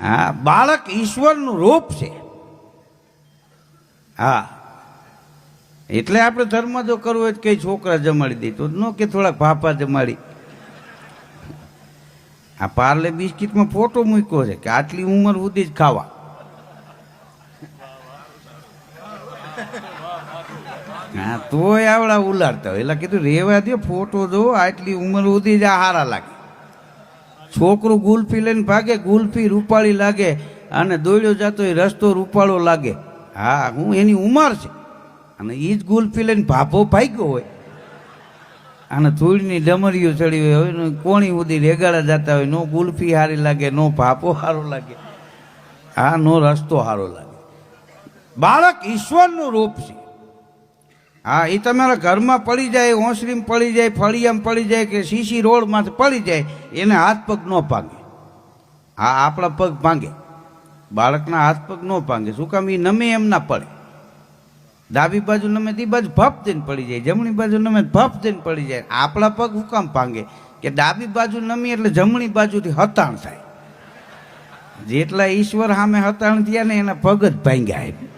હા, બાળક ઈશ્વરનું રૂપ છે. હા, એટલે આપણે ધર્મ જો કરવો હોય તો કઈ છોકરા જમાડી દે તો ન કે થોડાક ભાપા જમાડી. આ પાર્લે બિસ્કિટમાં ફોટો મૂક્યો છે કે આટલી ઉંમર સુધી જ ખાવા. હા, તોય આવડા ઉલાડતા હોય એટલે કીધું રેવા દો, ફોટો જો આટલી ઉંમર સુધી જ આ હારા લાગે. છોકરું ગુલ્ફી લઈને ભાગે, ગુલ્ફી રૂપાળી લાગે અને દોડ્યો જતો એ રસ્તો રૂપાળો લાગે. હા, હું એની ઉંમર છે અને એ જ ગુલ્ફી લઈને ભાભો ભાગ્યો હોય અને ધૂળની ડમરીઓ ચડી હોય, કોણી સુધી રેગાડા જતા હોય, નો ગુલ્ફી સારી લાગે, નો ભાપો સારો લાગે, હા, નો રસ્તો સારો લાગે. બાળક ઈશ્વરનું રૂપ છે. હા, એ તમારા ઘરમાં પડી જાય, ઓસરીમાં પડી જાય, ફળિયામાં પડી જાય કે સીસી રોડમાંથી પડી જાય, એને હાથ પગ ન ભાંગે. હા, આપણા પગ ભાંગે, બાળકના હાથ પગ ન ભાંગે. શું કામ? એ નમે એમ ના પડે. ડાબી બાજુ નમે તે બાજુ ભપ દઈને પડી જાય, જમણી બાજુ નમે ભપ દઈને પડી જાય. આપણા પગ શું કામ ભાંગે? કે ડાબી બાજુ નમી એટલે જમણી બાજુથી હતાણ થાય. જેટલા ઈશ્વર સામે હતાણ થયા ને એના પગ જ ભાંગ્યા.